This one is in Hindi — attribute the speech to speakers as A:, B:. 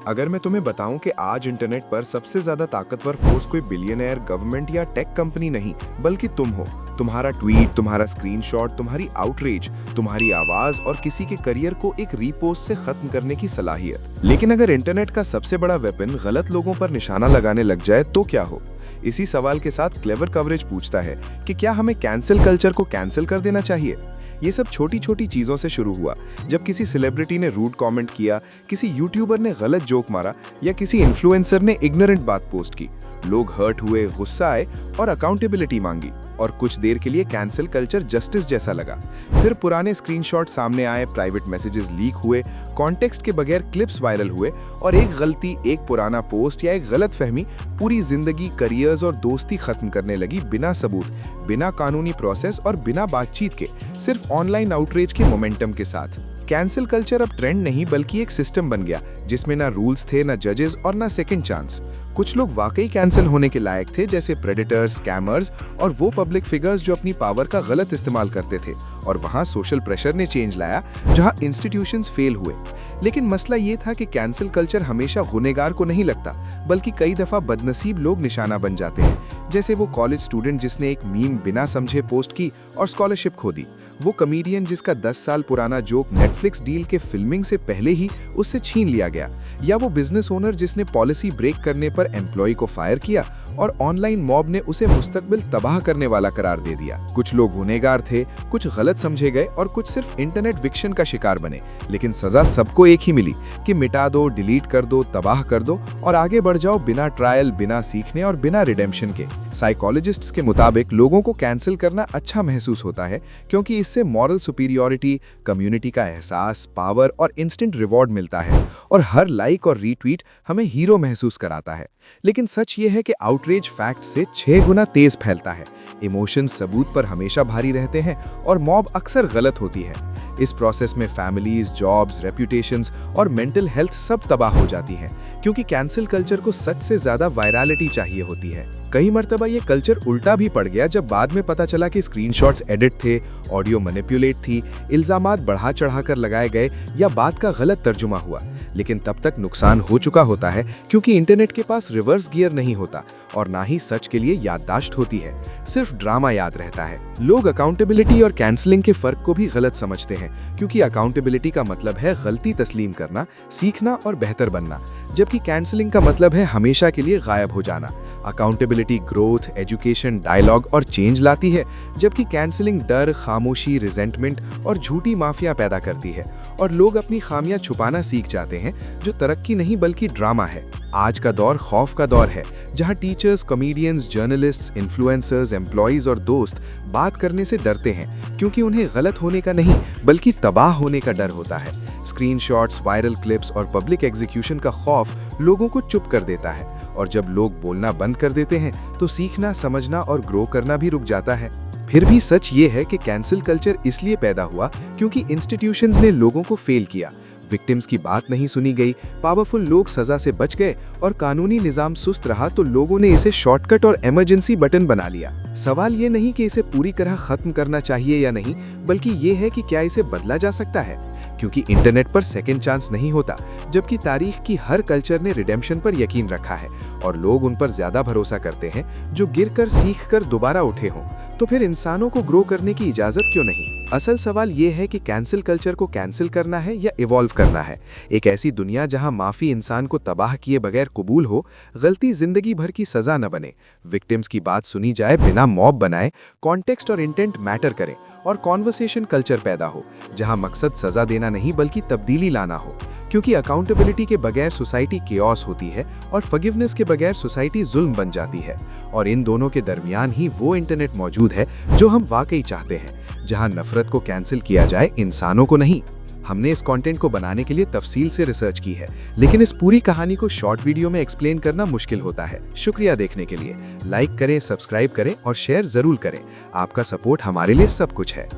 A: अगर मैं तुम्हें बताऊं कि आज इंटरनेट पर सबसे ज्यादा ताकतवर फोर्स कोई बिलियनर, गवर्नमेंट या टेक कंपनी नहीं, बल्कि तुम हो। तुम्हारा ट्वीट, तुम्हारा स्क्रीनशॉट, तुम्हारी आउटरीच, तुम्हारी आवाज और किसी के करियर को एक रीपोस्ट से खत्म करने की सलाहियत। लेकिन अगर इंटरनेट का सबसे बड़ा वेपन गलत लोगों पर निशाना लगाने लग जाए तो क्या हो? इसी सवाल के साथ क्लेवर कवरेज पूछता है कि क्या हमें कैंसिल कल्चर को कैंसिल कर देना चाहिए। ये सब छोटी छोटी चीजों से शुरू हुआ, जब किसी सेलिब्रिटी ने रूड कमेंट किया, किसी यूट्यूबर ने गलत जोक मारा या किसी इन्फ्लुएंसर ने इग्नोरेंट बात पोस्ट की। लोग हर्ट हुए, गुस्सा आए और अकाउंटेबिलिटी मांगी, और कुछ देर के लिए कैंसिल कल्चर जस्टिस जैसा लगा। फिर पुराने स्क्रीनशॉट सामने आए, प्राइवेट मैसेजेस लीक हुए, कॉन्टेक्स्ट के बगैर क्लिप्स वायरल हुए, और एक गलती, एक पुराना पोस्ट या एक गलत फहमी पूरी जिंदगी, करियर्स और दोस्ती खत्म करने लगी, बिना सबूत, बिना कानूनी प्रोसेस और बिना बातचीत के, सिर्फ ऑनलाइन आउटरीच के मोमेंटम के साथ। कैंसिल कल्चर अब ट्रेंड नहीं बल्कि एक सिस्टम बन गया, जिसमें ना रूल्स थे, ना जजेस और ना सेकंड चांस। कुछ लोग वाकई कैंसिल होने के लायक थे, जैसे प्रेडेटर्स, स्कैमर्स और वो पब्लिक फिगर्स जो अपनी पावर का गलत इस्तेमाल करते थे, और वहां सोशल प्रेशर ने चेंज लाया जहां इंस्टीट्यूशंस फेल हुए। लेकिन मसला ये था कि कैंसिल कल्चर हमेशा गुनहगार को नहीं लगता, बल्कि कई दफा बदनसीब लोग निशाना बन जाते हैं, जैसे वो कॉलेज स्टूडेंट जिसने एक मीम बिना समझे पोस्ट की और स्कॉलरशिप खो दी, वो कॉमेडियन जिसका 10 साल पुराना जोक नेटफ्लिक्स डील के फिल्मिंग से पहले ही उससे छीन लिया गया, या वो बिजनेस ओनर जिसने पॉलिसी ब्रेक करने पर एम्प्लॉय को फायर किया और ऑनलाइन मॉब ने उसे मुस्तकबिल तबाह करने वाला करार दे दिया। कुछ लोग गुनहगार थे, कुछ गलत समझे गए और कुछ सिर्फ इंटरनेट विक्शन का शिकार बने, लेकिन सजा सबको एक ही मिली कि मिटा दो, डिलीट कर दो, तबाह कर दो और आगे बढ़ जाओ, बिना ट्रायल, बिना सीखने और बिना रिडेम्पशन के। साइकोलॉजिस्ट्स के मुताबिक लोगों को कैंसिल करना अच्छा महसूस होता है, क्योंकि इससे मॉरल सुपीरियरिटी, कम्युनिटी का एहसास, पावर और इंस्टेंट रिवॉर्ड मिलता है, और हर लाइक और रीट्वीट हमें हीरो महसूस कराता है। लेकिन सच ये है कि आउटरीच फैक्ट से 6 गुना तेज फैलता है। इमोशंस सबूत पर हमेशा भारी रहते हैं और मॉब अक्सर गलत होती है। इस प्रोसेस में फैमिलीज, जॉब्स, रेप्यूटेशंस और मेंटल हेल्थ सब तबाह हो जाती हैं, क्योंकि कैंसिल कल्चर को सच से ज्यादा वायरलिटी चाहिए होती है। कई मर्तबा ये कल्चर उल्टा भी पड़ गया, जब बाद में पता चला कि स्क्रीनशॉट्स एडिट थे, ऑडियो मैनिपुलेट थी, इल्जामात बढ़ा चढ़ाकर लगाए गए या बात का गलत तर्जुमा हुआ। लेकिन तब तक नुकसान हो चुका होता है, क्योंकि इंटरनेट के पास रिवर्स गियर नहीं होता और ना ही सच के लिए याददाश्त होती है, सिर्फ ड्रामा याद रहता है। लोग अकाउंटेबिलिटी और कैंसलिंग के फर्क को भी गलत समझते हैं, क्योंकि अकाउंटेबिलिटी का मतलब है गलती तस्लीम करना, सीखना और बेहतर बनना, जबकि कैंसलिंग का मतलब है हमेशा के लिए गायब हो जाना। अकाउंटेबिलिटी ग्रोथ, एजुकेशन, डायलॉग और चेंज लाती है, जबकि कैंसलिंग डर, खामोशी, रिजेंटमेंट और झूठी माफिया पैदा करती है, और लोग अपनी खामियां छुपाना सीख जाते हैं, जो तरक्की नहीं बल्कि ड्रामा है। आज का दौर खौफ का दौर है, जहां teachers, comedians, journalists, influencers, employees और दोस्त बात करने से डरते हैं, क्योंकि उन्हें गलत होने का नहीं बल्कि तबाह होने का डर होता है। स्क्रीनशॉट्स, वायरल क्लिप्स और पब्लिक एग्जीक्यूशन का खौफ लोगों को चुप कर देता है, और जब लोग बोलना बंद कर देते हैं तो सीखना, समझना और ग्रो करना भी रुक जाता है। फिर भी सच ये है कि कैंसिल कल्चर इसलिए पैदा हुआ क्योंकि इंस्टीट्यूशंस ने लोगों को फेल किया, विक्टिम्स की बात नहीं सुनी गई, पावरफुल लोग सजा से बच गए और कानूनी निजाम सुस्त रहा, तो लोगों ने इसे शॉर्टकट और इमरजेंसी बटन बना लिया। सवाल ये नहीं कि इसे पूरी तरह खत्म करना चाहिए या नहीं, बल्कि ये है कि क्या इसे बदला जा सकता है, क्योंकि इंटरनेट पर सेकंड चांस नहीं होता, जबकि तारीख की हर कल्चर ने रिडेम्पशन पर यकीन रखा है, और लोग उन पर ज्यादा भरोसा करते हैं जो गिरकर सीखकर दोबारा उठे हों। तो फिर इंसानों को ग्रो करने की इजाजत क्यों नहीं? असल सवाल ये है कि कैंसिल कल्चर को कैंसिल करना है या इवॉल्व करना है। एक ऐसी दुनिया जहां माफी इंसान को तबाह किए बगैर कबूल हो, गलती जिंदगी भर की सजा न बने, विक्टिम्स की बात सुनी जाए बिना मॉब बनाए, कॉन्टेक्स्ट और इंटेंट मैटर करें, और कॉन्वर्सेशन कल्चर पैदा हो जहां मकसद सजा देना नहीं बल्कि तब्दीली लाना हो। क्योंकि अकाउंटेबिलिटी के बगैर सोसाइटी केओस होती है और फॉरगिवनेस के बगैर सोसाइटी जुल्म बन जाती है, और इन दोनों के दरमियान ही वो इंटरनेट मौजूद है जो हम वाकई चाहते हैं, जहां नफरत को कैंसिल किया जाए, इंसानों को नहीं। हमने इस कंटेंट को बनाने के लिए तफसील से रिसर्च की है, लेकिन इस पूरी कहानी को शॉर्ट वीडियो में एक्सप्लेन करना मुश्किल होता है। शुक्रिया देखने के लिए। लाइक करें, सब्सक्राइब करें और शेयर जरूर करें। आपका सपोर्ट हमारे लिए सब कुछ है।